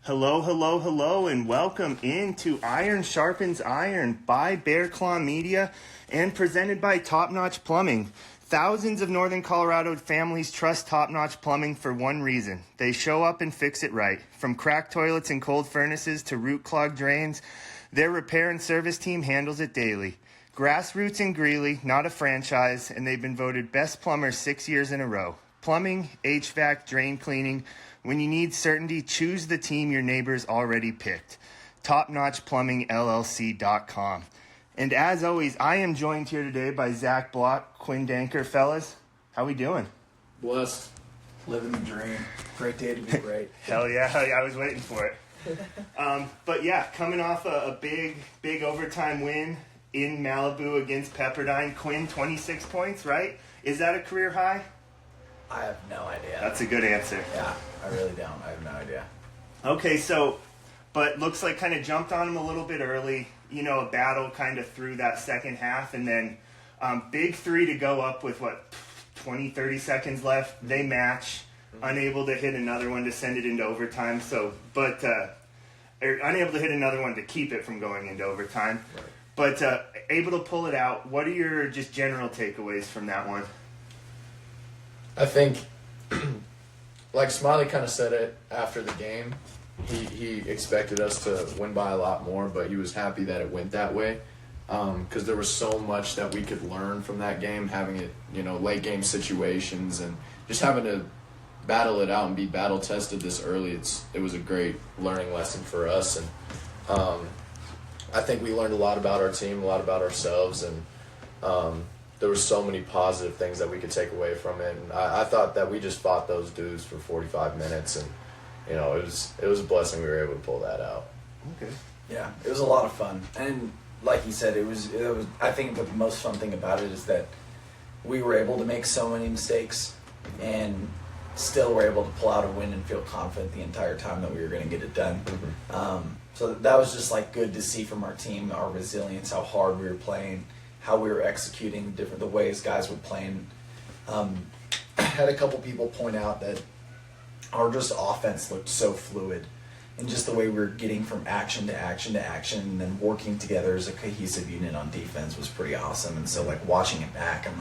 Hello, hello, hello, and welcome into Iron Sharpens Iron by Bear Claw Media and presented by Top Notch Plumbing. Thousands of Northern Colorado families trust Top Notch Plumbing for one reason. They show up and fix it right. From cracked toilets and cold furnaces to root clogged drains, their repair and service team handles it daily. Grassroots in Greeley, not a franchise, and they've been voted best plumbers 6 years in a row. Plumbing, HVAC, drain cleaning. When you need certainty, choose the team your neighbors already picked. TopNotchPlumbingLLC.com. And as always, I am joined here today by Zach Bloch, Quinn Denker. Fellas, how we doing? Blessed. Living the dream. Great day to be great. Hell yeah, I was waiting for it. But yeah, coming off a big overtime win in Malibu against Pepperdine. Quinn, 26 points, right? Is that a career high? I have no idea. That's a good answer. Yeah, I really don't. I have no idea. Okay, but looks like kind of jumped on him a little bit early. You know, a battle kind of through that second half. And then big three to go up with, 20, 30 seconds left. They match. Unable to hit another one to send it into overtime. Unable to hit another one to keep it from going into overtime. Right. But able to pull it out. What are your just general takeaways from that one? I think, like Smiley kind of said it after the game, he expected us to win by a lot more, but he was happy that it went that way because there was so much that we could learn from that game, having it, late game situations and just having to battle it out and be battle tested this early. It was a great learning lesson for us, and I think we learned a lot about our team, a lot about ourselves, and there were so many positive things that we could take away from it. And I thought that we just fought those dudes for 45 minutes, and it was a blessing we were able to pull that out. Okay. Yeah, it was a lot of fun, and like you said, it was. I think the most fun thing about it is that we were able to make so many mistakes, and still were able to pull out a win and feel confident the entire time that we were going to get it done. Mm-hmm. So that was just good to see from our team, our resilience, how hard we were playing, how we were executing, the ways guys were playing. I had a couple people point out that our just offense looked so fluid, and just the way we were getting from action to action to action, and then working together as a cohesive unit on defense was pretty awesome. And so watching it back, I'm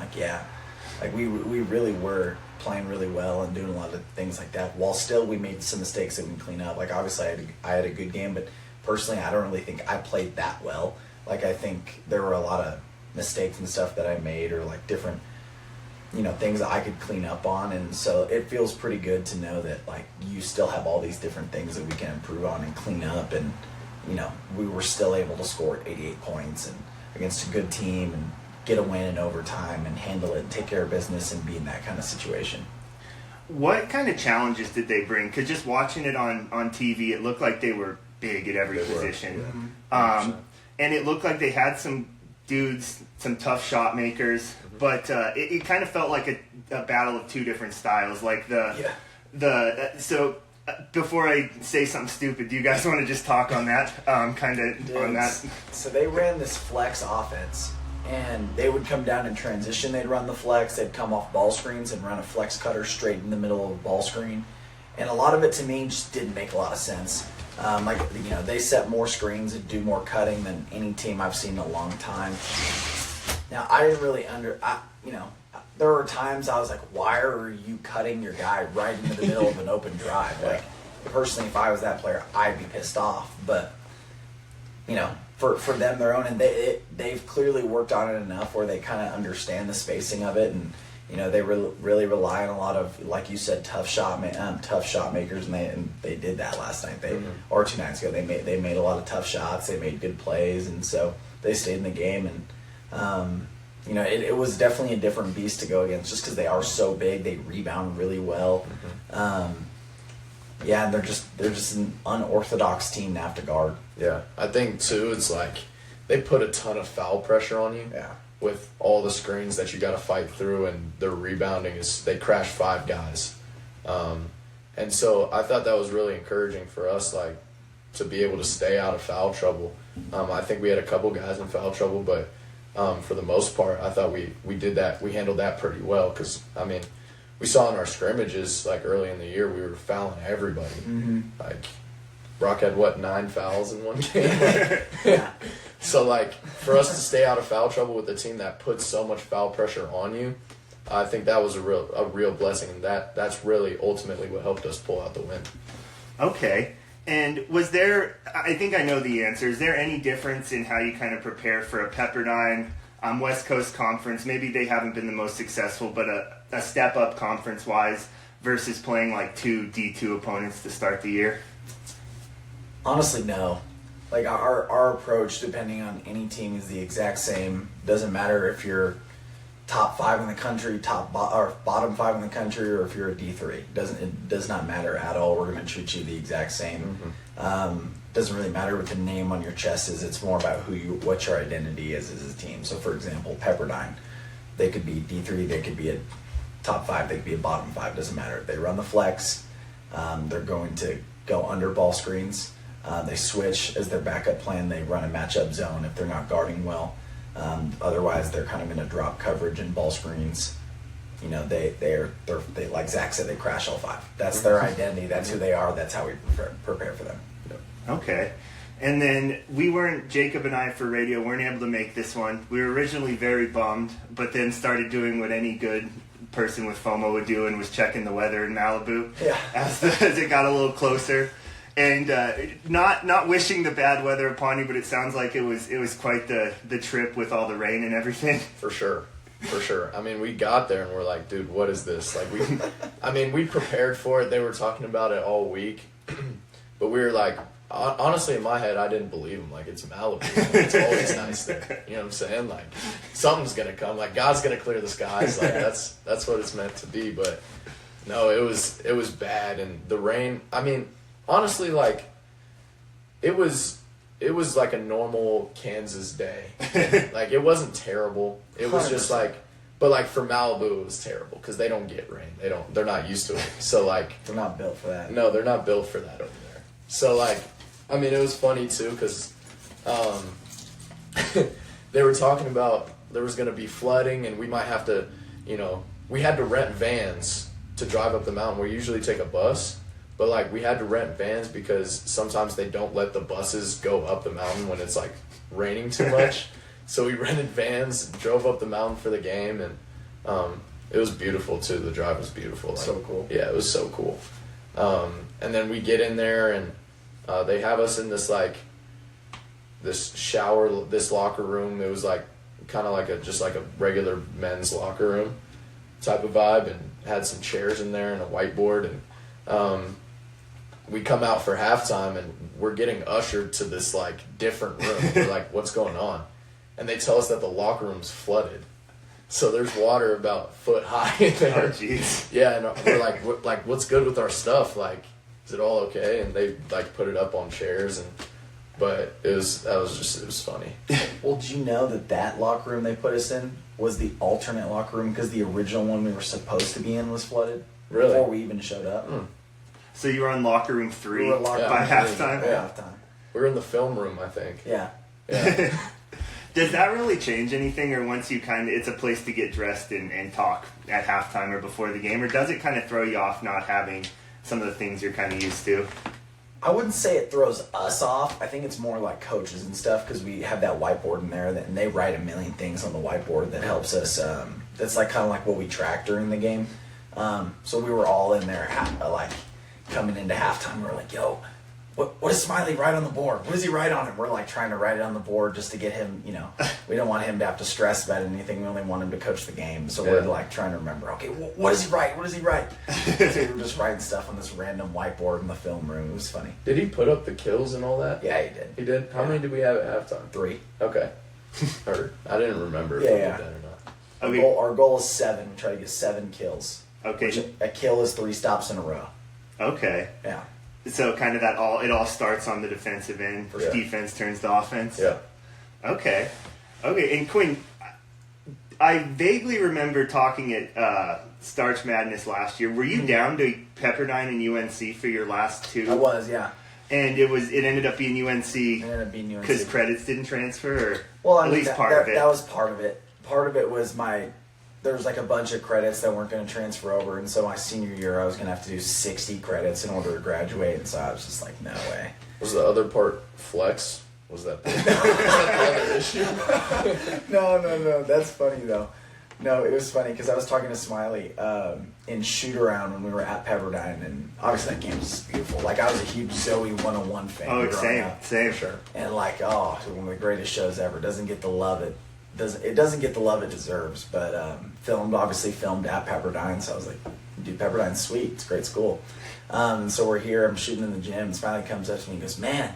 we really were playing really well and doing a lot of things like that, while still we made some mistakes that we can clean up. Obviously I had a good game, but personally I don't really think I played that well. I think there were a lot of mistakes and stuff that I made, or different things that I could clean up on, and so it feels pretty good to know that you still have all these different things that we can improve on and clean up, and we were still able to score 88 points and against a good team and get a win in overtime and handle it and take care of business and be in that kind of situation. What kind of challenges did they bring? Because just watching it on TV, it looked like they were big at every position. Yeah. And it looked like they had some dudes, some tough shot makers, but it kind of felt like a battle of two different styles. So before I say something stupid, do you guys want to just talk on that? On that? So they ran this flex offense, and they would come down in transition. They'd run the flex. They'd come off ball screens and run a flex cutter straight in the middle of a ball screen. And a lot of it to me just didn't make a lot of sense. They set more screens and do more cutting than any team I've seen in a long time. Now, I didn't really there were times I was like, why are you cutting your guy right into the middle of an open drive? Personally, if I was that player, I'd be pissed off. But, for them, their own, and they've clearly worked on it enough where they kind of understand the spacing of it, and they really rely on a lot of, like you said, tough shot makers, and they did that last night. Or 2 nights ago, they made a lot of tough shots. They made good plays, and so they stayed in the game. And it was definitely a different beast to go against, just because they are so big. They rebound really well. And they're just an unorthodox team to have to guard. Yeah, I think too. It's they put a ton of foul pressure on you. Yeah. With all the screens that you got to fight through, and their rebounding they crash 5 guys, and so I thought that was really encouraging for us, to be able to stay out of foul trouble. I think we had a couple guys in foul trouble, but for the most part, I thought we did that. We handled that pretty well, because we saw in our scrimmages early in the year we were fouling everybody. Brock had, 9 fouls in one game? Yeah. So, like, for us to stay out of foul trouble with a team that puts so much foul pressure on you, I think that was a real blessing, and that's really ultimately what helped us pull out the win. Okay. And was there, I think I know the answer, is there any difference in how you kind of prepare for a Pepperdine West Coast Conference? Maybe they haven't been the most successful, but a step up conference-wise versus playing like 2 D2 opponents to start the year? Honestly, no. Like, our approach, depending on any team, is the exact same. Doesn't matter if you're top 5 in the country, or bottom 5 in the country, or if you're a D3. It does not matter at all. We're going to treat you the exact same. Mm-hmm. Doesn't really matter what the name on your chest is. It's more about what your identity is as a team. So, for example, Pepperdine, they could be D3, they could be a top 5, they could be a bottom 5. Doesn't matter. They run the flex. They're going to go under ball screens. They switch as their backup plan. They run a matchup zone if they're not guarding well. Otherwise, they're kind of going to drop coverage and ball screens. You know, they like Zach said, they crash all 5. That's their identity. That's who they are. That's how we prepare for them. Okay. And then Jacob and I for radio weren't able to make this one. We were originally very bummed, but then started doing what any good person with FOMO would do, and was checking the weather in Malibu as it got a little closer. And not wishing the bad weather upon you, but it sounds like it was quite the trip with all the rain and everything. For sure. I mean, we got there and we're like, dude, what is this? Like, we prepared for it. They were talking about it all week, but we were like, honestly, in my head, I didn't believe them. Like, it's Malibu. It's always nice there. You know what I'm saying? Like, something's gonna come. Like, God's gonna clear the skies. Like, that's what it's meant to be. But no, it was bad, and the rain. I mean, honestly, like, it was like a normal Kansas day. Like, it wasn't terrible. It was just like, but like for Malibu, it was terrible because they don't get rain. They're not used to it. So like, they're not built for that. No, they're not built for that over there. So like, I mean, it was funny too because they were talking about there was going to be flooding and we might have to, we had to rent vans to drive up the mountain. We usually take a bus. But, like, we had to rent vans because sometimes they don't let the buses go up the mountain when it's, like, raining too much. So we rented vans, drove up the mountain for the game, and it was beautiful, too. The drive was beautiful. Like, so cool. Yeah, it was so cool. And then we get in there, and they have us in this, like, this locker room. It was, like, kind of like just like a regular men's locker room type of vibe, and had some chairs in there and a whiteboard, and we come out for halftime and we're getting ushered to this like different room. We're like, what's going on? And they tell us that the locker room's flooded. So there's water about foot high in there. Oh, jeez. Yeah, and we're like, what's good with our stuff? Like, is it all okay? And they like put it up on chairs, but it was funny. Well, did you know that locker room they put us in was the alternate locker room because the original one we were supposed to be in was flooded? Really? Before we even showed up. So you were on locker room 3 We were locked by halftime? By halftime. We were in the film room, I think. Yeah. Does that really change anything, or once you it's a place to get dressed and talk at halftime or before the game, or does it kind of throw you off not having some of the things you're kind of used to? I wouldn't say it throws us off. I think it's more like coaches and stuff because we have that whiteboard in there and they write a million things on the whiteboard that helps us. That's like kind of like what we track during the game. So we were all in there like coming into halftime. We were like, yo, what does Smiley write on the board? What does he write on it? We're like trying to write it on the board just to get him, we don't want him to have to stress about anything. We only want him to coach the game. So we're like trying to remember, okay, what does he write? What does he write? So we were just writing stuff on this random whiteboard in the film room. It was funny. Did he put up the kills and all that? Yeah, he did. He did? How many did we have at halftime? 3. Okay. Heard. I didn't remember if we did that or not. Our goal is 7. We try to get 7 kills. Okay. A kill is 3 stops in a row. Okay. Yeah. So kind of it all starts on the defensive end. Yeah. Defense turns to offense. Yeah. Okay. And Quinn, I vaguely remember talking at Starch Madness last year. Were you down to Pepperdine and UNC for your last 2? I was, yeah. And it ended up being UNC. It ended up being UNC because credits didn't transfer, or well, at least part of it. That was part of it. Part of it was there was like a bunch of credits that weren't going to transfer over, and so my senior year I was going to have to do 60 credits in order to graduate, and so I was just like, no way. Was the other part flex? Was that the other issue? No. That's funny though. No, it was funny because I was talking to Smiley in shoot around when we were at Pepperdine, and obviously that game was beautiful. Like, I was a huge Zoe 101 fan. Oh, growing up. same, sure. And like, one of the greatest shows ever. Doesn't get the love it doesn't get the love it deserves. But filmed at Pepperdine, so I was like, dude, Pepperdine's sweet. It's a great school. So we're here. I'm shooting in the gym. And Smiley comes up to me and goes, "Man,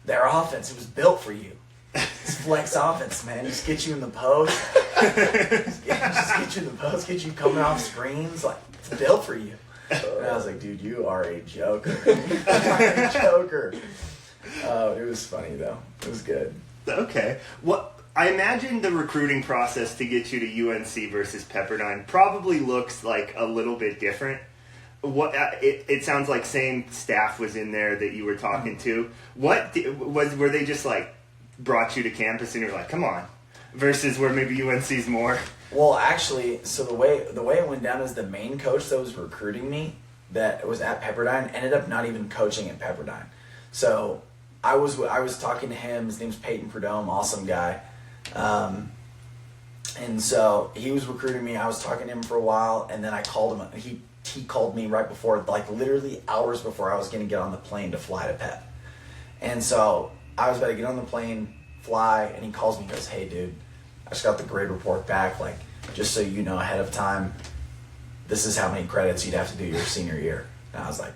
their offense, it was built for you. It's flex offense, man. Just get you in the post. just get you in the post. Get you coming off screens. Like, it's built for you." And I was like, "Dude, you are a joker. You are a joker." It was funny though. It was good. Okay. I imagine the recruiting process to get you to UNC versus Pepperdine probably looks like a little bit different. It sounds like same staff was in there that you were talking to. Were they just like brought you to campus and you're like, come on, versus where maybe UNC's more? Well, actually, so the way it went down is the main coach that was recruiting me, that was at Pepperdine, ended up not even coaching at Pepperdine. So I was talking to him. His name's Peyton Prudhomme, awesome guy. And so he was recruiting me. I was talking to him for a while, and then I called him. He called me right before, like literally hours before I was going to get on the plane to fly to Pep. And so I was about to get on the plane, fly, and he calls me and goes, "Hey, dude, I just got the grade report back. Like, just so you know ahead of time, this is how many credits you'd have to do your senior year." And I was like,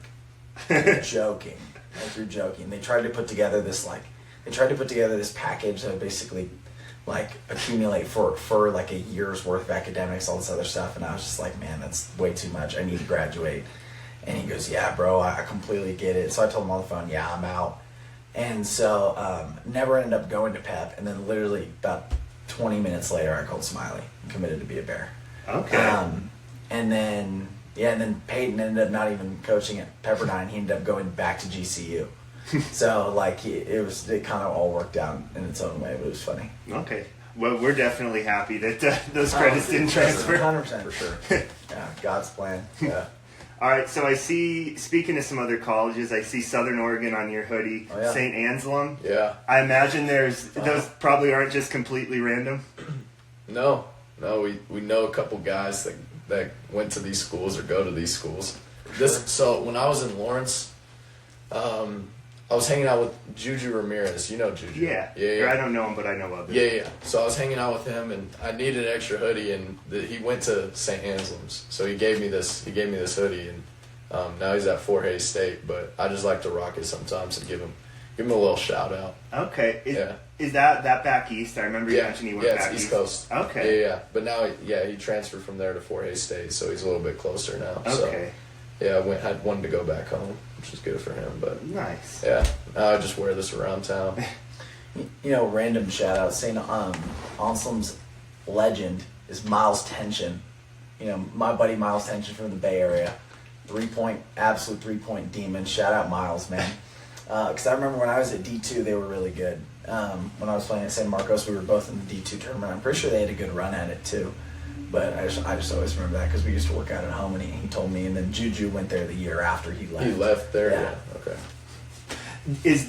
"You're joking. Like, you're joking." They tried to put together this package that would basically like accumulate for like a year's worth of academics, all this other stuff. And I was just like, "Man, that's way too much. I need to graduate." And he goes, "Yeah, bro, I completely get it." So I told him on the phone, "Yeah, I'm out." And so never ended up going to Pep. And then literally about 20 minutes later, I called Smiley and committed to be a Bear. Okay. And then Peyton ended up not even coaching at Pepperdine. He ended up going back to GCU. So like it kind of all worked out in its own way, but it was funny. Okay. Well, we're definitely happy that those credits didn't transfer. 100% for sure. Yeah, God's plan. Yeah. All right, so I see, speaking of some other colleges, I see Southern Oregon on your hoodie, Oh, yeah. St. Anselm. Yeah. I imagine those probably aren't just completely random. No, we know a couple guys that went to these schools or go to these schools. So when I was in Lawrence, I was hanging out with Juju Ramirez. You know Juju? Yeah. I don't know him, but I know of him. Yeah. So I was hanging out with him, and I needed an extra hoodie, and he went to St. Anselm's. So he gave me this hoodie, and now he's at Fort Hays State. But I just like to rock it sometimes and give him a little shout out. Okay. Yeah. Is that back east? I remember you mentioned he went back it's east. East Coast. Okay. Yeah. But now, he transferred from there to Fort Hays State, so he's a little bit closer now. Okay. So, I wanted to go back home, which is good for him. But nice. Yeah, I just wear this around town. Random shout out. St. Anselm's legend is Miles Tension. My buddy Miles Tension from the Bay Area. Absolute 3-point demon. Shout out Miles, man. Because I remember when I was at D2, they were really good. When I was playing at San Marcos, we were both in the D2 tournament. I'm pretty sure they had a good run at it too. But I just always remember that because we used to work out at home, and he told me. And then Juju went there the year after he left. He left there? Yeah. Okay.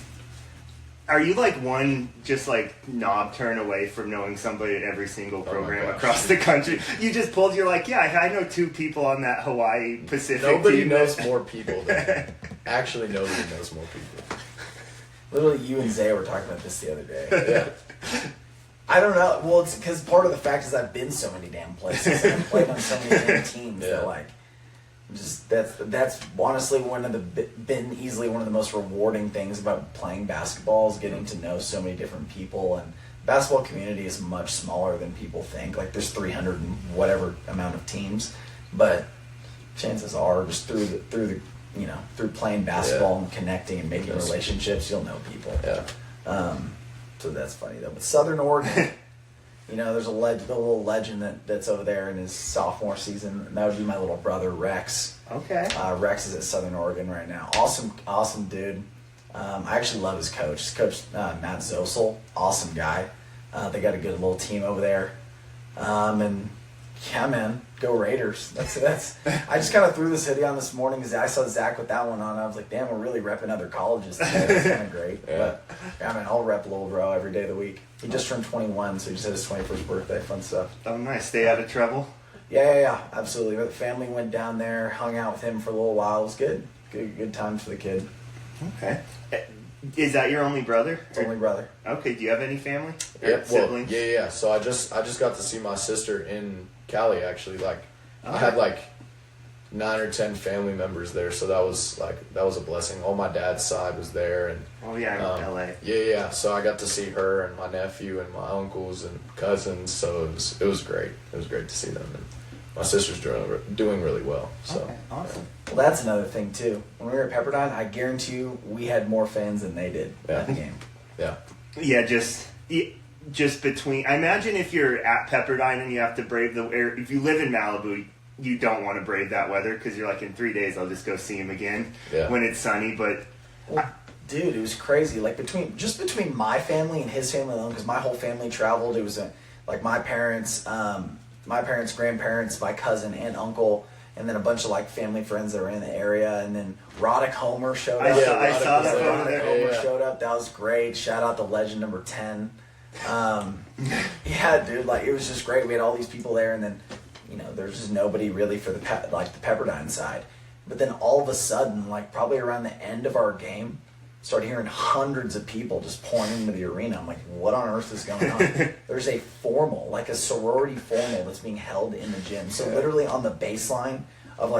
Are you like one just like knob turn away from knowing somebody at every single program across the country? You just pulled, you're like, yeah, I know 2 people on that Hawaii Pacific Nobody team. knows more people than actually nobody knows more people. Literally, you and Zay were talking about this the other day. Yeah. I don't know. Well, it's because part of the fact is I've been so many damn places and I've played on so many damn teams that like, just that's honestly been easily one of the most rewarding things about playing basketball is getting to know so many different people. And the basketball community is much smaller than people think. Like there's 300 and whatever amount of teams, but chances are just through playing basketball and connecting and making relationships, you'll know people. Yeah. So that's funny though. But Southern Oregon, there's a little legend that's over there in his sophomore season, and that would be my little brother Rex. Okay. Rex is at Southern Oregon right now. Awesome dude. I actually love his coach. His coach Matt Zosel, awesome guy. They got a good little team over there. And yeah, man, Go Raiders. That's. I just kind of threw this hoodie on this morning because I saw Zach with that one on. I was like, damn, we're really repping other colleges today. That's kind of great. Yeah. But I mean, I'll rep Little Bro every day of the week. He just turned 21, so he just had his 21st birthday. Fun stuff. Oh, nice. Stay out of trouble. Yeah, absolutely. The family went down there, hung out with him for a little while. It was good. Good times for the kid. Okay. Is that your only brother? Only brother. Okay. Do you have any family? Or Yeah, siblings? yeah. So I just got to see my sister in Cali actually. I had 9 or 10 family members there, so that was a blessing. All my dad's side was there, and Oh yeah, in LA. Yeah. So I got to see her and my nephew and my uncles and cousins. So it was great. It was great to see them, and my sister's doing really well. So Okay, awesome. Well, that's another thing too. When we were at Pepperdine, I guarantee you we had more fans than they did at the game. yeah. Yeah, just between. I imagine if you're at Pepperdine and you have to brave the air. If you live in Malibu, you don't want to brave that weather because you're like, in 3 days I'll just go see him again when it's sunny. But Well, dude, it was crazy. Like between my family and his family alone, because my whole family traveled. It was my parents, grandparents, my cousin and uncle, and then a bunch of family friends that were in the area, and then Roddick Homer showed up. I saw that Roddick over there. Homer Yeah. showed up. That was great. Shout out to legend number 10. Yeah, dude, it was just great. We had all these people there, and then there's just nobody really for the Pepperdine side. But then all of a sudden, probably around the end of our game, started hearing hundreds of people just pouring into the arena. I'm like, what on earth is going on? There's a formal, a sorority formal that's being held in the gym. So literally on the baseline of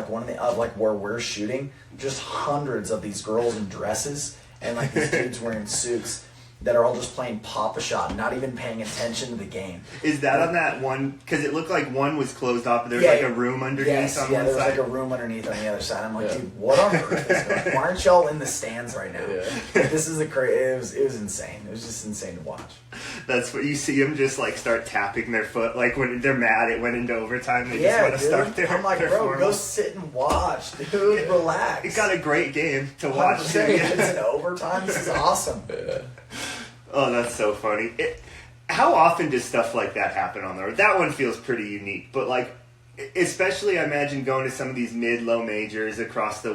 where we're shooting, just hundreds of these girls in dresses and these dudes wearing suits that are all just playing Pop-A-Shot, not even paying attention to the game. is that on that one? Because it looked like one was closed off. But there's a room underneath on one there side. was a room underneath on the other side. I'm like, dude, what on earth is going on? Why aren't y'all in the stands right now? Yeah. This is it was insane. It was just insane to watch. That's what you see them just start tapping their foot when they're mad it went into overtime. They just want to start their. I'm like, their bro, formal. go sit and watch, dude. Relax. It got a great game to watch. 100%. It's in overtime. This is awesome. Yeah. Oh, that's so funny. How often does stuff like that happen on the road? That one feels pretty unique, but especially I imagine going to some of these mid-low majors across the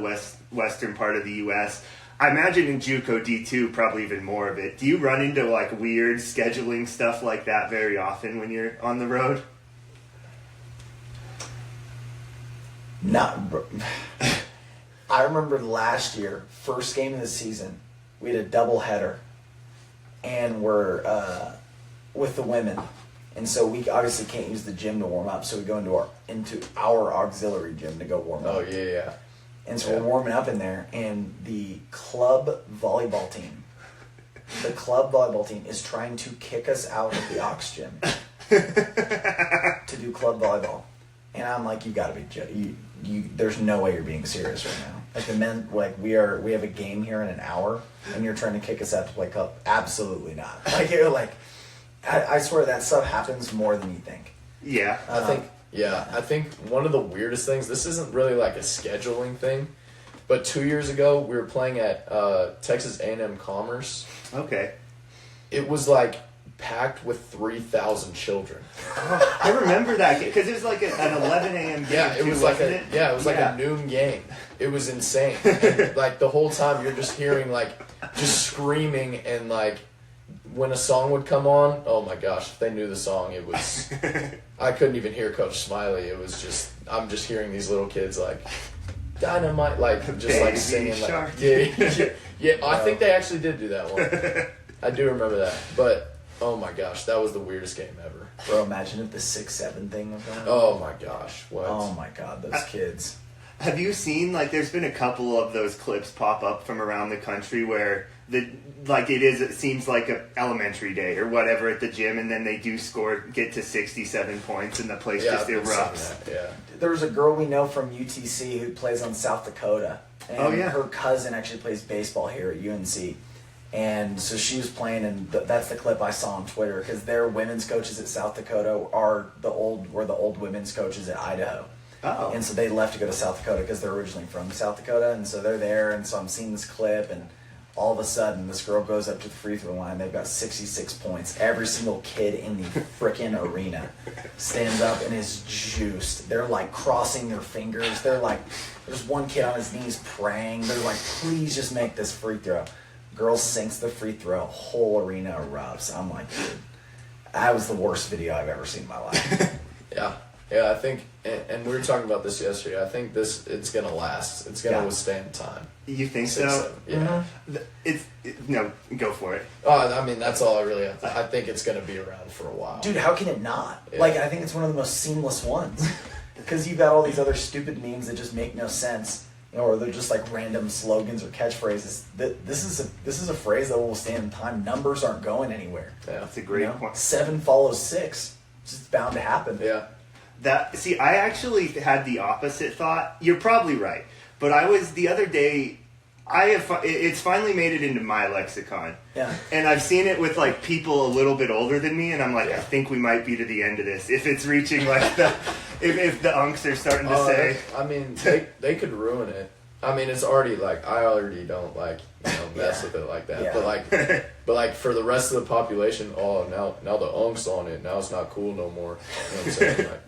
western part of the U.S. I imagine in JUCO D2 probably even more of it. Do you run into weird scheduling stuff like that very often when you're on the road? Not. I remember last year, first game of the season, we had a doubleheader. And we're with the women, and so we obviously can't use the gym to warm up. So we go into our auxiliary gym to go warm up. Oh yeah. And so we're warming up in there, and the club volleyball team is trying to kick us out of the aux gym to do club volleyball. And I'm like, you got to be there's no way you're being serious right now. The men, we have a game here in an hour, and you're trying to kick us out to play club. Absolutely not. I swear that stuff happens more than you think. Yeah. I think one of the weirdest things, this isn't really a scheduling thing, but 2 years ago we were playing at Texas A&M Commerce. Okay. It was packed with 3,000 children. I remember that because it was an 11 a.m. game. Yeah, it too, was wasn't it? Yeah, it was a noon game. It was insane. And, the whole time you're just hearing just screaming, and when a song would come on, oh my gosh, if they knew the song, it was I couldn't even hear Coach Smiley. It was just I'm just hearing these little kids dynamite just Baby singing shark. yeah. I think they actually did do that one. I do remember that. But oh my gosh, that was the weirdest game ever. Bro, imagine if the 6-7 thing was going on. Oh my gosh, what? Oh my god, those kids. Have you seen there's been a couple of those clips pop up from around the country where it seems like a elementary day or whatever at the gym, and then they do get to 67 points and the place just erupts. Yeah. There was a girl we know from UTC who plays on South Dakota. And her cousin actually plays baseball here at UNC. And so she was playing, and that's the clip I saw on Twitter, because their women's coaches at South Dakota were the old women's coaches at Idaho. Oh. And so they left to go to South Dakota because they're originally from South Dakota, and so they're there, and so I'm seeing this clip, and all of a sudden, this girl goes up to the free throw line. They've got 66 points. Every single kid in the frickin' arena stands up and is juiced. They're like crossing their fingers. They're like, there's one kid on his knees praying. They're like, please just make this free throw. Girl sinks the free throw. Whole arena erupts. I'm like, dude, that was the worst video I've ever seen in my life. Yeah, I think, and we were talking about this yesterday, I think it's going to last. It's going to withstand time. You think 6, so? 7, yeah. No, go for it. I mean, that's all I really have to, I think it's going to be around for a while. Dude, how can it not? Yeah. Like, I think it's one of the most seamless ones. Because you've got all these other stupid memes that just make no sense. You know, or they're just like random slogans or catchphrases. This is a phrase that will stand in time. Numbers aren't going anywhere. Yeah. That's a great point. 7 follows 6. It's just bound to happen. Yeah. I actually had the opposite thought. You're probably right, but I was the other day. It's finally made it into my lexicon. Yeah. And I've seen it with like people a little bit older than me, and I'm like, I think we might be to the end of this if it's reaching like the if the unks are starting to say. I mean, they could ruin it. I mean, it's already like I already don't like mess with it like that. Yeah. But like for the rest of the population, now the unks on it. Now it's not cool no more. You know what I'm saying? Like,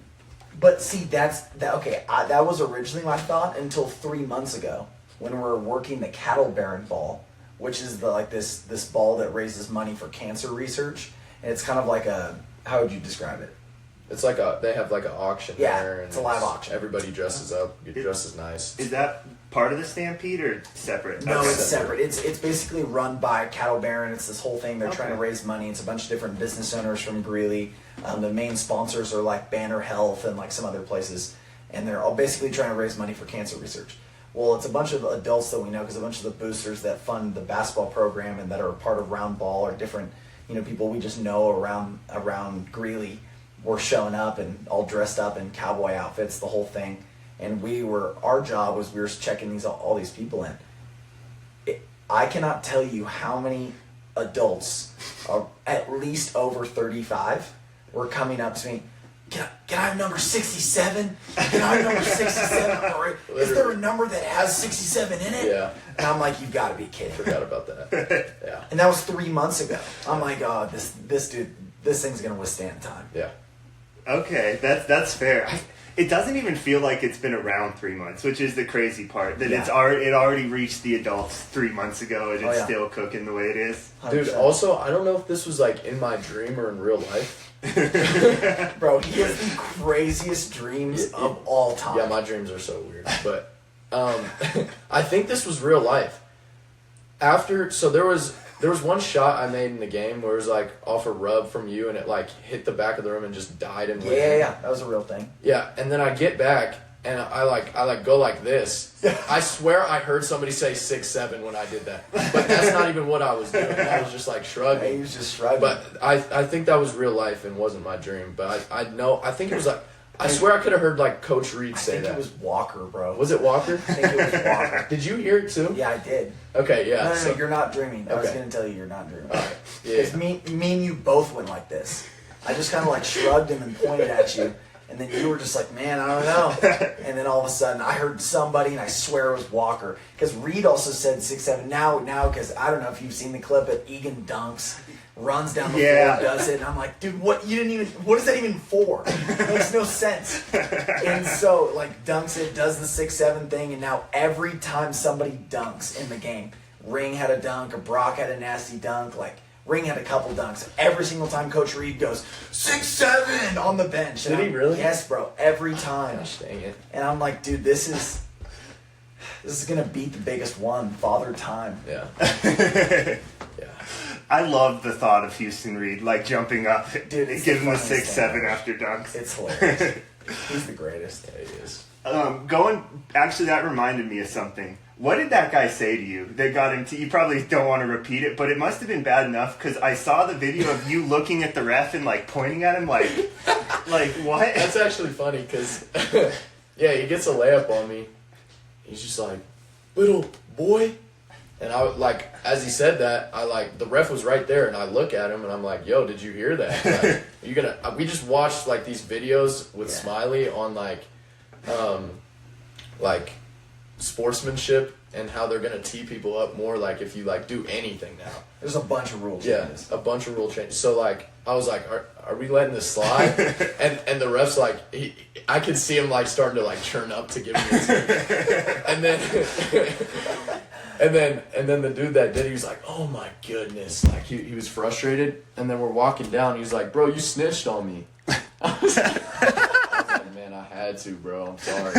But see, that was originally my thought until 3 months ago when we were working the cattle baron ball, which is this ball that raises money for cancer research, and it's kind of like how would you describe it? it's like they have like an auction there. And it's a live auction. Everybody dresses up, dresses nice. Is that part of the Stampede or separate? No, Okay. it's separate. It's basically run by Cattle Baron. It's this whole thing. They're trying to Okay. raise money. It's a bunch of different business owners from Greeley. The main sponsors are like Banner Health and like some other places, and they're all basically trying to raise money for cancer research. Well, it's a bunch of adults that we know because a bunch of the boosters that fund the basketball program and that are part of Round Ball are different, people we just know around Greeley were showing up and all dressed up in cowboy outfits, the whole thing. And our job was we were checking all these people in. I cannot tell you how many adults, are at least over 35, were coming up to me. Can I have number 67? Can I have number 67? Or is there a number that has 67 in it? Yeah. And I'm like, you've got to be kidding. Forgot about that. Yeah. And that was 3 months ago. I'm like, oh, this dude, this thing's gonna withstand time. Yeah. Okay, that's fair. It doesn't even feel like it's been around 3 months, which is the crazy part. That it already reached the adults 3 months ago, and it's still cooking the way it is. 100%. Dude, also, I don't know if this was like in my dream or in real life. Bro, he has the craziest dreams of all time. Yeah, my dreams are so weird. But I think this was real life. So there was one shot I made in the game where it was like off a rub from you and it like hit the back of the rim and just died and went in. Yeah, that was a real thing. Yeah, and then I get back and I go like this. I swear I heard somebody say 6'7" when I did that. But that's not even what I was doing. I was just like shrugging. Yeah, he was just shrugging. But I think that was real life and wasn't my dream. But I think it was like, I swear I could have heard like Coach Reed say I think that. it was Walker, bro. Was it Walker? I think it was Walker. Did you hear it too? Yeah, I did. Okay, yeah. No, you're not dreaming. I was Okay. going to tell you you're not dreaming. Alright. Because me and you both went like this. I just kind of like shrugged him and pointed at you. And then you were just like, man, I don't know. And then all of a sudden I heard somebody, and I swear it was Walker. Because Reed also said 6'7". Now, because I don't know if you've seen the clip of Egan dunks, runs down the floor, does it. And I'm like, dude, what is that even for? It makes no sense. And so, like, dunks it, does the 6'7" thing, and now every time somebody dunks in the game, Ring had a dunk, or Brock had a nasty dunk, like, Ring had a couple dunks. Every single time Coach Reed goes, 6'7" on the bench. Did he really? Yes, bro. Every time. Gosh dang it. And I'm like, dude, this is gonna beat the biggest one, Father Time. Yeah. Yeah. I love the thought of Houston Reed like jumping up, Dude, it's giving the the funniest 6'7" thing. after dunks. It's hilarious. He's the greatest. Yeah, he is. Actually, that reminded me of something. What did that guy say to you that got him to, you probably don't want to repeat it, but it must have been bad enough because I saw the video of you looking at the ref and like pointing at him like what? That's actually funny because, yeah, he gets a layup on me. He's just like, little boy. And I like, as he said that, the ref was right there and I look at him and I'm like, yo, did you hear that? Like, we just watched like these videos with Smiley on like sportsmanship and how they're gonna tee people up more. Like if you like do anything now, There's a bunch of rule changes. yeah, a bunch of rule changes. So like I was like, are we letting this slide? and the ref's like, I could see him like starting to like churn up to give me a tee. and then the dude that did, he was like, oh my goodness, like he was frustrated. And then we're walking down, he was like, bro, you snitched on me. I was like, man, I had to, bro. I'm sorry.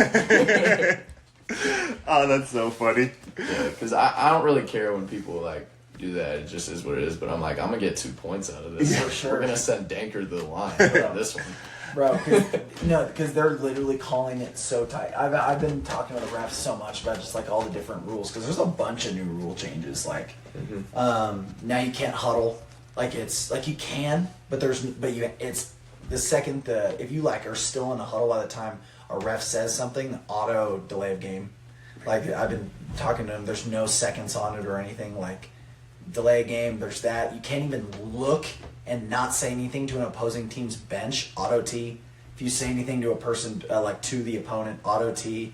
Oh, that's so funny. Yeah, because I don't really care when people like do that. It just is what it is. But I'm like, I'm gonna get 2 points out of this. For sure. We're gonna send Denker to the line for this one. Bro, because they're literally calling it so tight. I've been talking to the refs so much about just like all the different rules because there's a bunch of new rule changes. Like, now you can't huddle. Like it's like you can, but it's the second if you like are still in a huddle by the time a ref says something, auto delay of game. Like I've been talking to him. There's no seconds on it or anything. Like delay of game. There's that. You can't even look and not say anything to an opposing team's bench, auto T. If you say anything to a person, like to the opponent, auto T.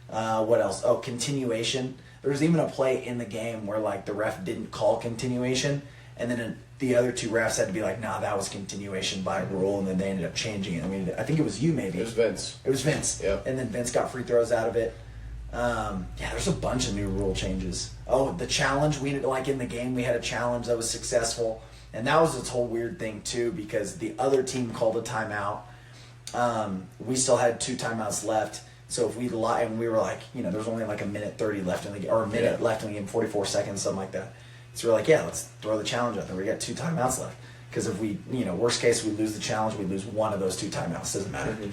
What else? Oh, continuation. There was even a play in the game where like the ref didn't call continuation, and then the other 2 refs had to be like, nah, that was continuation by rule, and then they ended up changing it. I mean, I think it was you maybe. It was Vince. It was Vince. Yep. And then Vince got free throws out of it. Yeah, there's a bunch of new rule changes. Oh, the challenge, like in the game, we had a challenge that was successful. And that was its whole weird thing, too, because the other team called a timeout. We still had 2 timeouts left. So if we lie, and we were like, there's only like a minute 30 left in the game, or a minute left in the game, 44 seconds, something like that. So we're like, yeah, let's throw the challenge out there. We got 2 timeouts left. Because if we, worst case, we lose the challenge, we lose one of those 2 timeouts. Doesn't matter. Mm-hmm.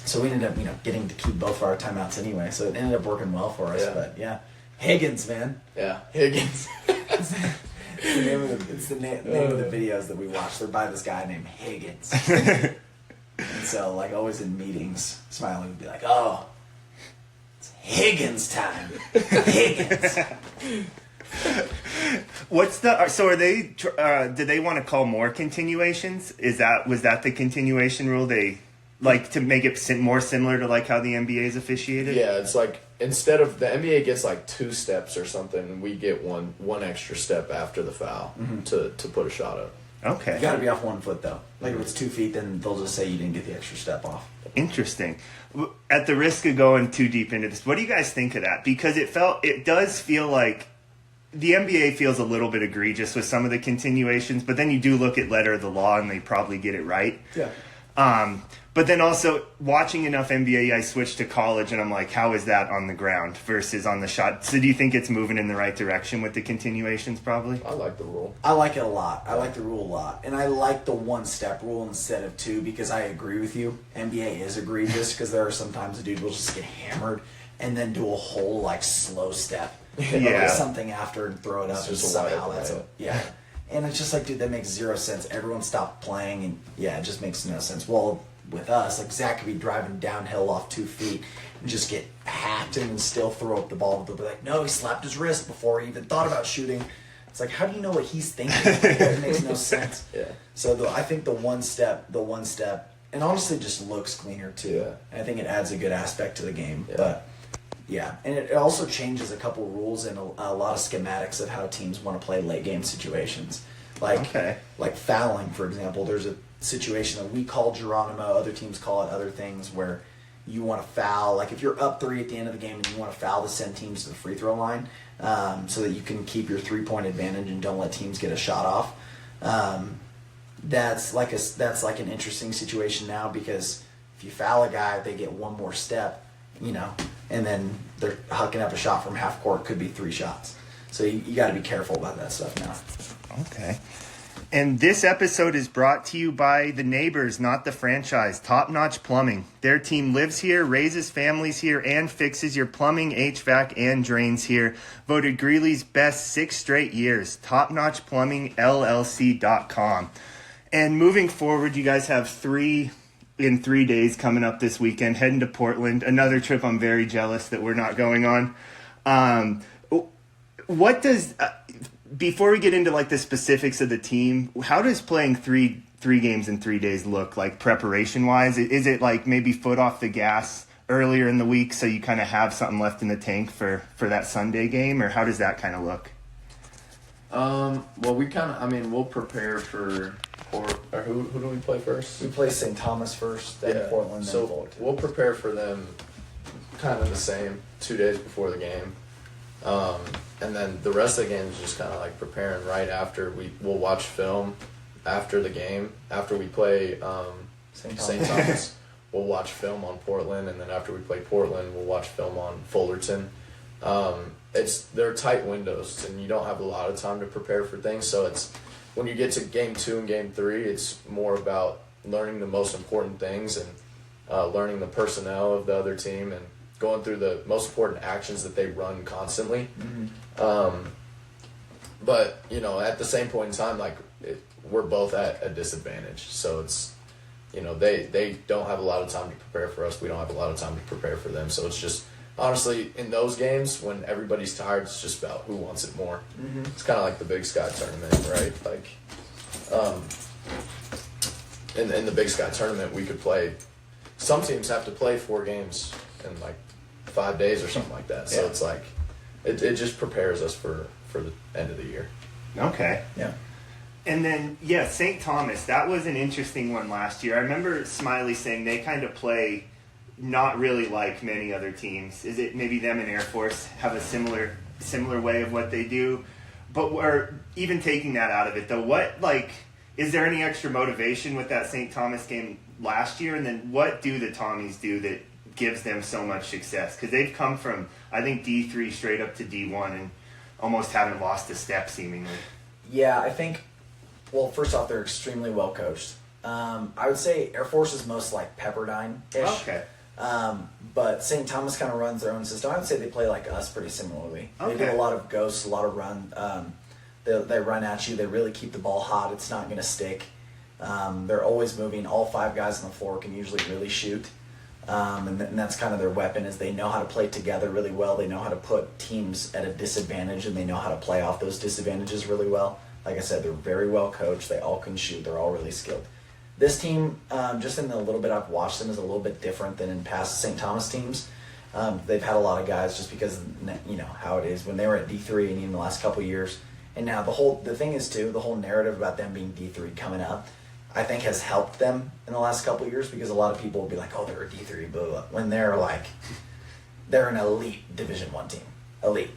So we ended up, getting to keep both of our timeouts anyway. So it ended up working well for us. Yeah. But yeah, Higgins, man. Yeah, Higgins. It's the name of the videos that we watch. They're by this guy named Higgins. And so, like, always in meetings, Smiley would be like, oh, it's Higgins time. Higgins. So are they, do they want to call more continuations? Was that the continuation rule they, like, to make it more similar to, like, how the NBA is officiated? Yeah, it's like, instead of, the NBA gets, like, 2 steps or something, and we get one extra step after the foul to put a shot up. Okay. You got to be off 1 foot, though. Like, if it's 2 feet, then they'll just say you didn't get the extra step off. Interesting. At the risk of going too deep into this, what do you guys think of that? Because it does feel like the NBA feels a little bit egregious with some of the continuations, but then you do look at letter of the law and they probably get it right. Yeah. But then also watching enough NBA, I switched to college and I'm like, how is that on the ground versus on the shot? So do you think it's moving in the right direction with the continuations probably? I like the rule. I like it a lot. I like the rule a lot. And I like the 1-step rule instead of 2 because I agree with you. NBA is egregious because there are sometimes a dude will just get hammered and then do a whole like slow step. Yeah. Like something after and throw it up and just somehow that's it. Yeah. And it's just like, dude, that makes 0 sense. Everyone stopped playing and yeah, it just makes no sense. Well, with us, like Zach could be driving downhill off 2 feet and just get hacked and then still throw up the ball. They'll be like, no, he slapped his wrist before he even thought about shooting. It's like, how do you know what he's thinking? It makes no sense. Yeah. So I think the one step, and honestly just looks cleaner too. Yeah. And I think it adds a good aspect to the game. Yeah. But yeah, and it also changes a couple rules and a lot of schematics of how teams want to play late game situations. Like fouling, for example. There's a situation that we call Geronimo, other teams call it other things, where you want to foul. Like if you're up 3 at the end of the game and you want to foul to send teams to the free throw line, so that you can keep your 3-point advantage and don't let teams get a shot off. That's like an interesting situation now because if you foul a guy, they get one more step, and then they're hucking up a shot from half court, could be 3 shots. So you got to be careful about that stuff now. Okay. And this episode is brought to you by the neighbors, not the franchise, Top Notch Plumbing. Their team lives here, raises families here, and fixes your plumbing, HVAC, and drains here. Voted Greeley's best 6 straight years. TopNotchPlumbingLLC.com. And moving forward, you guys have 3 in 3 days coming up this weekend, heading to Portland. Another trip I'm very jealous that we're not going on. What does... before we get into like the specifics of the team, how does playing three games in 3 days look like preparation wise? Is it like maybe foot off the gas earlier in the week so you kind of have something left in the tank for that Sunday game, or how does that kind of look? Well, we'll prepare for who do we play first? We play St. Thomas first, then Portland, then so Fullerton. we'll prepare for them kind of the same 2 days before the game. And then the rest of the game is just kind of like preparing right after. We'll watch film after the game. After we play St. Thomas, we'll watch film on Portland, and then after we play Portland, we'll watch film on Fullerton. They're tight windows, and you don't have a lot of time to prepare for things. So it's when you get to game 2 and game 3, it's more about learning the most important things and learning the personnel of the other team and going through the most important actions that they run constantly. Mm-hmm. But at the same point in time, we're both at a disadvantage. So it's they don't have a lot of time to prepare for us. We don't have a lot of time to prepare for them. So it's just honestly in those games when everybody's tired, it's just about who wants it more. Mm-hmm. It's kind of like the Big Sky tournament, right? In the Big Sky tournament, we could play. Some teams have to play 4 games in 5 days or something like that. So it's it just prepares us for the end of the year. Okay. Yeah. And then, St. Thomas, that was an interesting one last year. I remember Smiley saying they kind of play not really like many other teams. Is it maybe them and Air Force have a similar way of what they do? But we're even taking that out of it, though. Is there any extra motivation with that St. Thomas game last year? And then what do the Tommies do that gives them so much success? Because they've come from, I think, D3 straight up to D1 and almost haven't lost a step, seemingly. Yeah, I think, well, first off, they're extremely well coached. I would say Air Force is most like Pepperdine-ish. Okay. But St. Thomas kind of runs their own system. I would say they play like us pretty similarly. Okay. They do a lot of ghosts, a lot of run. They run at you. They really keep the ball hot. It's not going to stick. They're always moving. All 5 guys on the floor can usually really shoot. And that's kind of their weapon is they know how to play together really well. They know how to put teams at a disadvantage, and they know how to play off those disadvantages really well. Like I said, they're very well coached. They all can shoot. They're all really skilled. This team, just in the little bit I've watched them, is a little bit different than in past St. Thomas teams. They've had a lot of guys just because, how it is when they were at D3 and even the last couple of years. And now the thing is, too, the whole narrative about them being D3 coming up, I think has helped them in the last couple of years because a lot of people will be like, oh, they're a D3, blah, blah, blah, when they're an elite Division I team. Elite.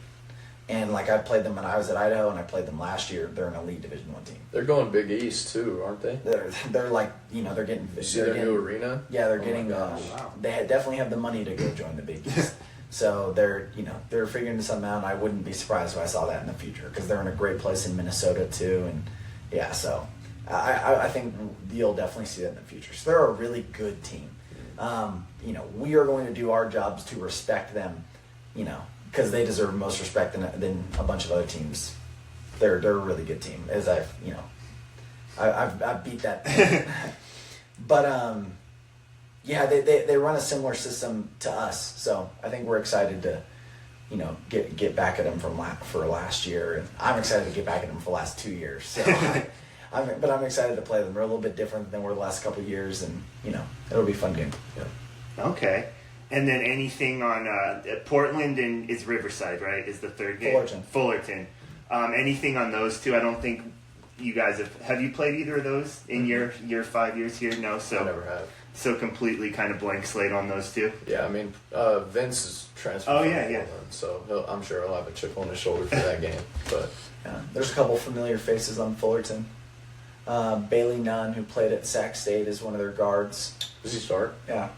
And I played them when I was at Idaho, and I played them last year. They're an elite Division I team. They're going Big East too, aren't they? They're they're getting. You see their new arena? Yeah, they're getting. Wow. They definitely have the money to go join the Big East. So they're figuring something out. And I wouldn't be surprised if I saw that in the future because they're in a great place in Minnesota too, and so I think you'll definitely see that in the future. So they're a really good team. We are going to do our jobs to respect them. Because they deserve most respect than a bunch of other teams. They're a really good team, as I've beat that. But they run a similar system to us, so I think we're excited to get back at them for last year, and I'm excited to get back at them for the last 2 years. So, I'm excited to play them. They're a little bit different than we're the last couple of years, and it'll be a fun game. Yeah. Okay. And then anything on Portland and is Riverside, right? Is the third game? Fullerton. Anything on those two? I don't think you guys have you played either of those in your 5 years here? No, so I never have. So completely kind of blank slate on those two. Yeah, I mean Vince is transferred. Oh yeah. So I'm sure he'll have a chip on his shoulder for that game. But there's a couple familiar faces on Fullerton. Bailey Nunn, who played at Sac State, is one of their guards. Does he start? Yeah.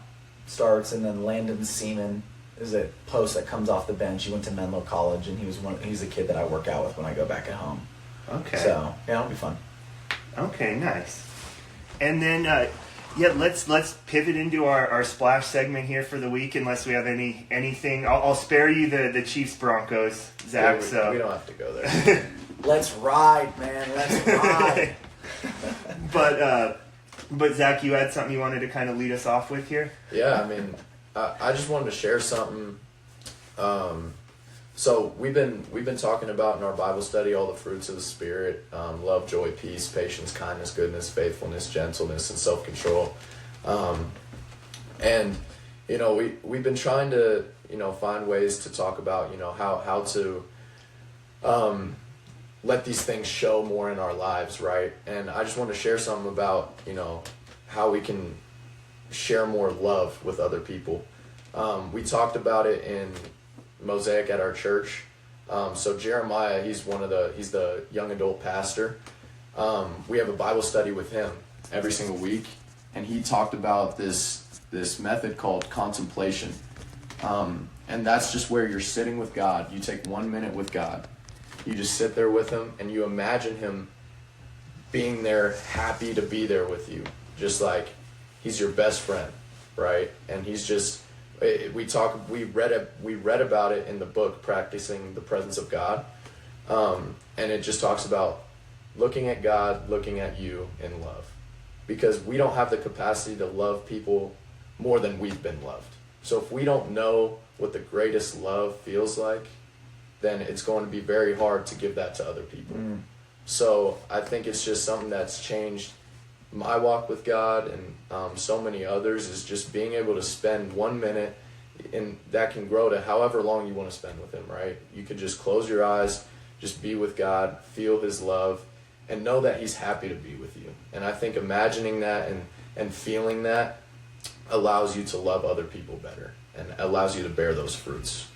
Starts, and then Landon Seaman is a post that comes off the bench. He went to Menlo College, and he's a kid that I work out with when I go back at home. Okay. So it'll be fun. Okay, nice. And then let's pivot into our splash segment here for the week. Unless we have anything, I'll spare you the Chiefs Broncos, Zach. Yeah, we don't have to go there. Let's ride, man. Let's ride. But Zach, you had something you wanted to kind of lead us off with here? Yeah, I mean, I just wanted to share something. So we've been talking about in our Bible study all the fruits of the Spirit: love, joy, peace, patience, kindness, goodness, faithfulness, gentleness, and self-control. And we've been trying to, find ways to talk about, how to let these things show more in our lives, right? And I just want to share something about, how we can share more love with other people. We talked about it in Mosaic at our church. So Jeremiah, he's the young adult pastor. We have a Bible study with him every single week, and he talked about this method called contemplation. And that's just where you're sitting with God. You take 1 minute with God. You just sit there with him, and you imagine him being there, happy to be there with you, just like he's your best friend, right? And he's just, we read about it in the book, Practicing the Presence of God. And it just talks about looking at God, looking at you in love, because we don't have the capacity to love people more than we've been loved. So if we don't know what the greatest love feels like, then it's going to be very hard to give that to other people. So I think it's just something that's changed my walk with God and so many others, is just being able to spend 1 minute, and that can grow to however long you want to spend with him, right? You could just close your eyes, just be with God, feel his love, and know that he's happy to be with you. And I think imagining that and feeling that allows you to love other people better and allows you to bear those fruits.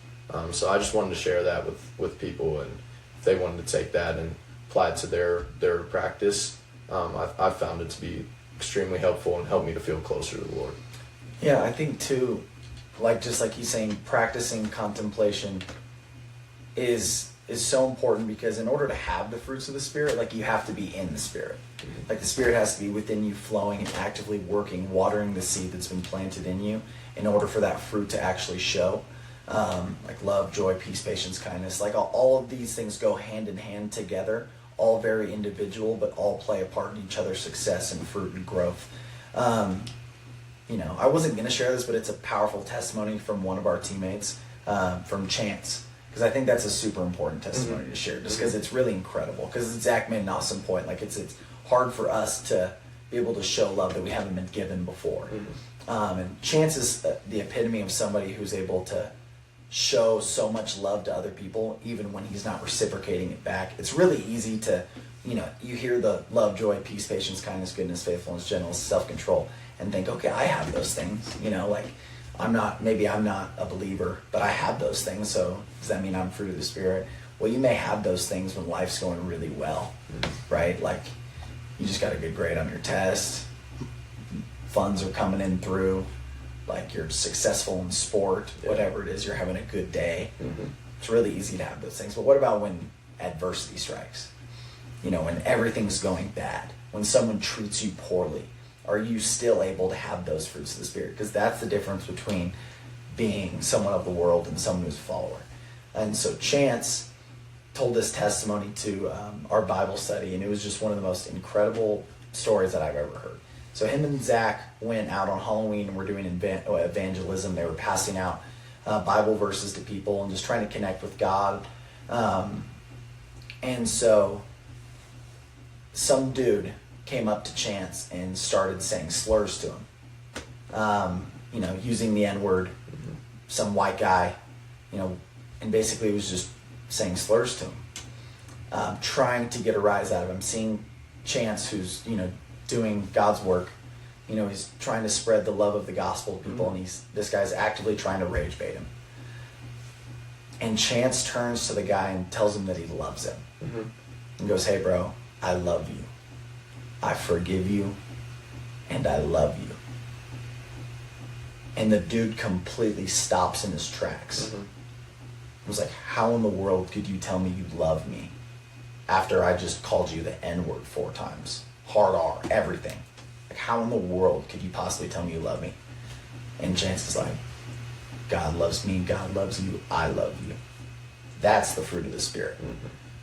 So I just wanted to share that with people, and if they wanted to take that and apply it to their practice, I've found it to be extremely helpful and helped me to feel closer to the Lord. Yeah, I think too, just like he's saying, practicing contemplation is so important, because in order to have the fruits of the Spirit, you have to be in the Spirit. The Spirit has to be within you, flowing and actively working, watering the seed that's been planted in you in order for that fruit to actually show. Love, joy, peace, patience, kindness. All of these things go hand in hand together, all very individual, but all play a part in each other's success and fruit and growth. I wasn't going to share this, but it's a powerful testimony from one of our teammates, from Chance. Because I think that's a super important testimony to share, just because it's really incredible. Because Zach made an awesome point. It's hard for us to be able to show love that we haven't been given before. And Chance is the epitome of somebody who's able to show so much love to other people, even when he's not reciprocating it back. It's really easy to, you hear the love, joy, peace, patience, kindness, goodness, faithfulness, gentleness, self-control, and think, okay, I have those things. I'm not a believer, but I have those things, so does that mean I'm fruit of the Spirit? Well, you may have those things when life's going really well, right? You just got a good grade on your test, funds are coming in through, you're successful in sport, whatever it is, you're having a good day. It's really easy to have those things. But what about when adversity strikes? When everything's going bad, when someone treats you poorly, are you still able to have those fruits of the Spirit? Because that's the difference between being someone of the world and someone who's a follower. And so Chance told this testimony to our Bible study, and it was just one of the most incredible stories that I've ever heard. So him and Zach went out on Halloween and were doing evangelism. They were passing out Bible verses to people and just trying to connect with God. And so some dude came up to Chance and started saying slurs to him, using the N-word. Some white guy, and basically was just saying slurs to him, trying to get a rise out of him. Seeing Chance, who's doing God's work, he's trying to spread the love of the gospel to people, and this guy's actively trying to rage bait him. And Chance turns to the guy and tells him that he loves him, and goes, "Hey, bro, I love you. I forgive you, and I love you." And the dude completely stops in his tracks. He was like, "How in the world could you tell me you love me after I just called you the N-word 4 times? Hard R, everything. How in the world could you possibly tell me you love me?" And Chance is like, "God loves me, God loves you, I love you." That's the fruit of the Spirit.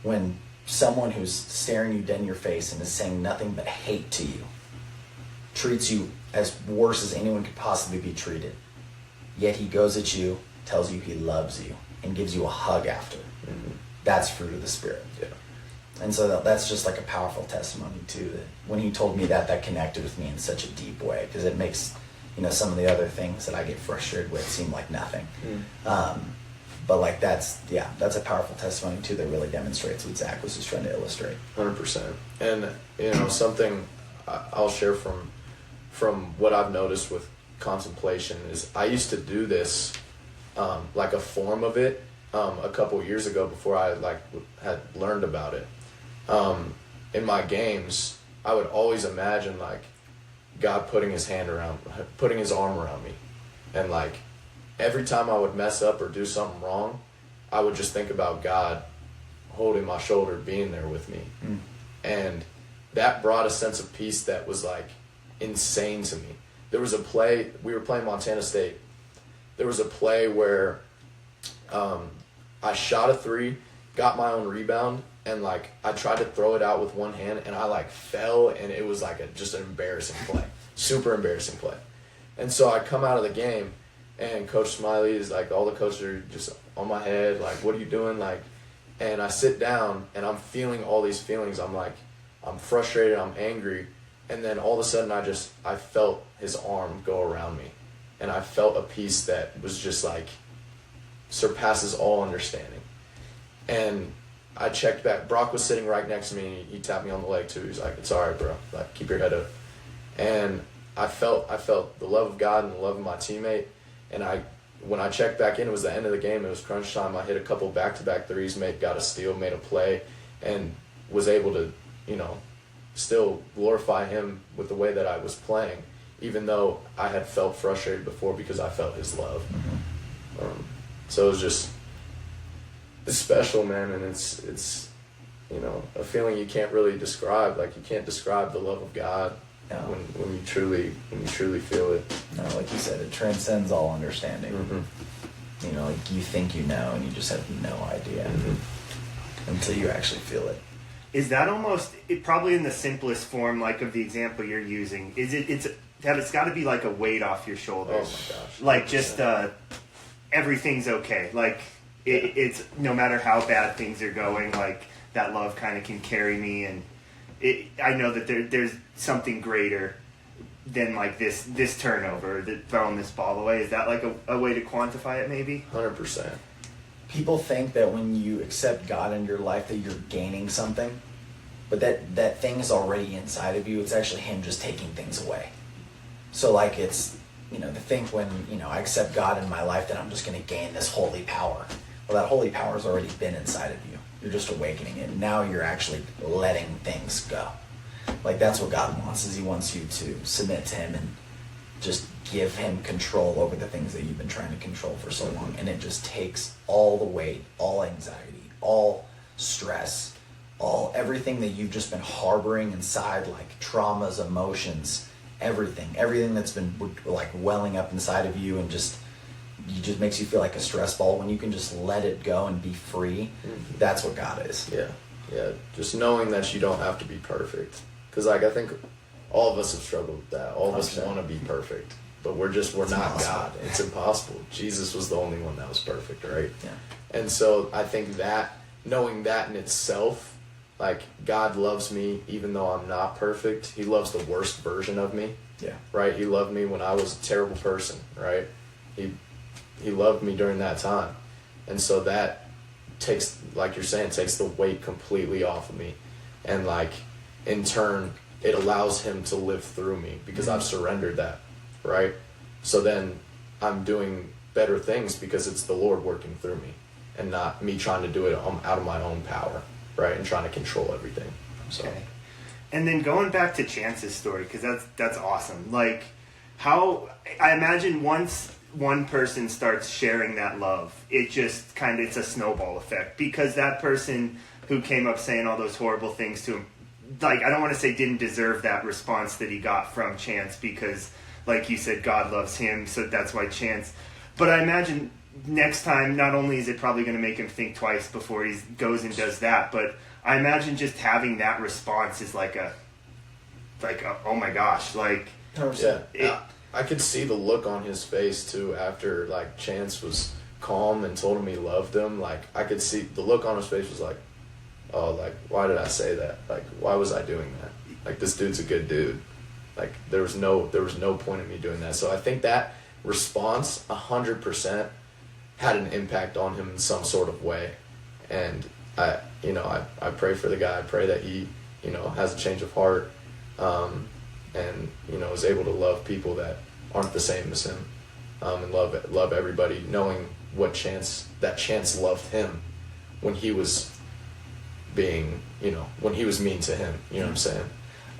When someone who's staring you dead in your face and is saying nothing but hate to you treats you as worse as anyone could possibly be treated, yet he goes at you, tells you he loves you, and gives you a hug after. That's fruit of the Spirit. And so that's just a powerful testimony too, that when he told me that connected with me in such a deep way, because it makes some of the other things that I get frustrated with seem like nothing. Mm. But like that's a powerful testimony too that really demonstrates what Zach was just trying to illustrate. 100%. And something I'll share from what I've noticed with contemplation is I used to do this like a form of it a couple years ago before I had learned about it. In my games, I would always imagine like God putting his arm around me, and like every time I would mess up or do something wrong, I would just think about God holding my shoulder, being there with me. Mm. And that brought a sense of peace that was like insane to me. There was a play, we were playing Montana State. There was a play where I shot a 3, got my own rebound, and like I tried to throw it out with one hand, and I like fell, and it was like just an embarrassing play. Super embarrassing play. And so I come out of the game, and Coach Smiley is like, all the coaches are just on my head, like, what are you doing? Like, and I sit down, and I'm feeling all these feelings. I'm like, I'm frustrated, I'm angry. And then all of a sudden, I felt his arm go around me. And I felt a peace that was just like, surpasses all understanding. And I checked back. Brock was sitting right next to me, and he tapped me on the leg too. He's like, it's all right, bro. Like, keep your head up. And I felt the love of God and the love of my teammate. And when I checked back in, it was the end of the game. It was crunch time. I hit a couple back-to-back threes, got a steal, made a play, and was able to, still glorify him with the way that I was playing, even though I had felt frustrated before because I felt his love. Mm-hmm. So it's special, man, and it's a feeling you can't really describe. Like, you can't describe the love of God. No. When you truly feel it. No, like you said, it transcends all understanding. Mm-hmm. Like you think you know, and you just have no idea until you actually feel it. Is that almost probably in the simplest form, like of the example you're using? It's got to be like a weight off your shoulders. Oh my gosh! Like just everything's okay. Like it's no matter how bad things are going, like that love kind of can carry me and. I know that there's something greater than like this turnover, throwing this ball away. Is that like a way to quantify it maybe? 100%. People think that when you accept God in your life that you're gaining something, but that thing is already inside of you. It's actually him just taking things away. So like it's, to think when, I accept God in my life that I'm just going to gain this holy power. Well, that holy power has already been inside of you. You're just awakening it. Now you're actually letting things go. Like that's what God wants, is he wants you to submit to him and just give him control over the things that you've been trying to control for so long. And it just takes all the weight, all anxiety, all stress, everything that you've just been harboring inside, like traumas, emotions, everything that's been like welling up inside of you and just makes you feel like a stress ball. When you can just let it go and be free, that's what God is. Yeah. Just knowing that you don't have to be perfect. Because like I think all of us have struggled with that. All of us want to be perfect, but we're not impossible. God. It's impossible. Jesus was the only one that was perfect, right? Yeah. And so I think that knowing that in itself, like God loves me even though I'm not perfect. He loves the worst version of me. Yeah. Right? He loved me when I was a terrible person, right? He loved me during that time. And so that takes, like you're saying, takes the weight completely off of me. And like, in turn, it allows him to live through me because I've surrendered that, right? So then I'm doing better things because it's the Lord working through me and not me trying to do it out of my own power, right? And trying to control everything. So. Okay. And then going back to Chance's story, because that's awesome. Like, how, I imagine once one person starts sharing that love, it just it's a snowball effect, because that person who came up saying all those horrible things to him, like, I don't want to say didn't deserve that response that he got from Chance, because like you said, God loves him, so that's why Chance, but I imagine next time, not only is it probably going to make him think twice before he goes and does that, but I imagine just having that response is like a oh my gosh, like, yeah. I could see the look on his face too after like Chance was calm and told him he loved him. Like I could see the look on his face was like, oh, like why did I say that? Like why was I doing that? Like this dude's a good dude. Like there was no point in me doing that. So I think that response 100% had an impact on him in some sort of way. And I pray for the guy. I pray that he, has a change of heart, and is able to love people that aren't the same as him, and love everybody, knowing what Chance loved him when he was being, when he was mean to him. You know what I'm saying?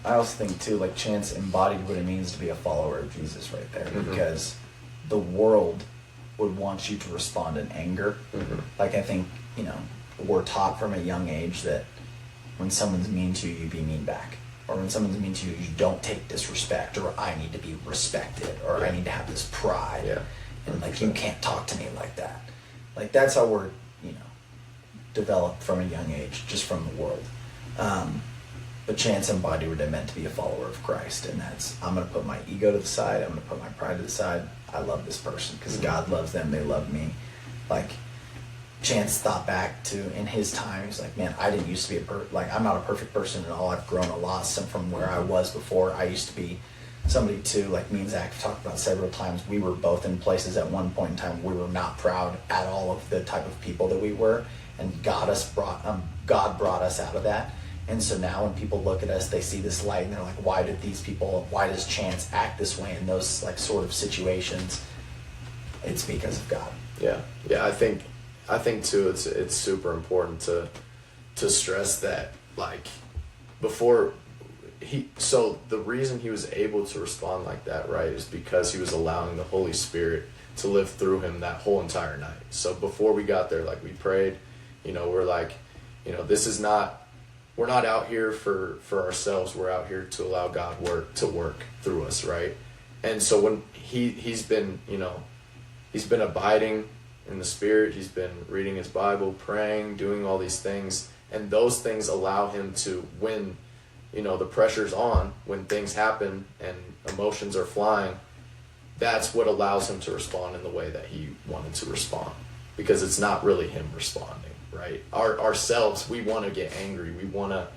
I also think too, like Chance embodied what it means to be a follower of Jesus right there, because the world would want you to respond in anger. Like I think, we're taught from a young age that when someone's mean to you, you be mean back. Or when someone's mean to you, you don't take disrespect, or I need to be respected, or I need to have this pride. Yeah. And like, you can't talk to me like that. Like that's how we're, developed from a young age, just from the world. But Chance embodied what it meant to be a follower of Christ, and that's, I'm going to put my ego to the side, I'm going to put my pride to the side. I love this person because God loves them, they love me. Like Chance thought back to in his time, he's like, man, I didn't used to be I'm not a perfect person at all. I've grown a lot from where I was before. I used to be somebody too, like me and Zach have talked about several times. We were both in places at one point in time we were not proud at all of the type of people that we were, and God brought us out of that. And so now when people look at us, they see this light and they're like, why does Chance act this way in those like sort of situations? It's because of God. Yeah. I think too, it's super important to stress that, like, before so the reason he was able to respond like that, right, is because he was allowing the Holy Spirit to live through him that whole entire night. So before we got there, like, we prayed, we're like, we're not out here for ourselves. We're out here to allow God to work through us, right? And so when he's been abiding in the Spirit, he's been reading his Bible, praying, doing all these things, and those things allow him to, when the pressure's on, when things happen and emotions are flying, that's what allows him to respond in the way that he wanted to respond, because it's not really him responding, right? Ourselves, we want to get angry, we want to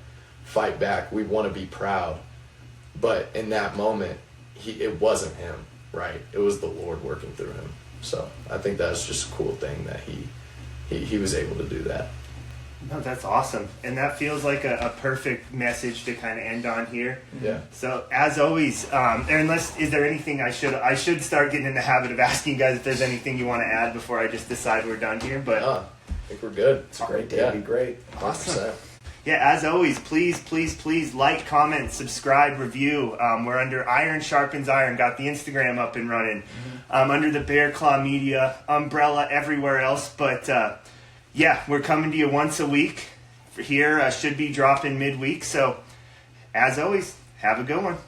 fight back, we want to be proud, but in that moment, it wasn't him, right? It was the Lord working through him. So I think that's just a cool thing that he was able to do that. No, that's awesome. And that feels like a perfect message to kind of end on here. Yeah. So as always, is there anything I should start getting in the habit of asking guys if there's anything you want to add before I just decide we're done here? But I think we're good. It's a great day. It'd be great. Awesome. 100%. Yeah, as always, please like, comment, subscribe, review. We're under Iron Sharpens Iron. Got the Instagram up and running. Under the Bear Claw Media umbrella, everywhere else. But we're coming to you once a week. Here should be dropping midweek. So as always, have a good one.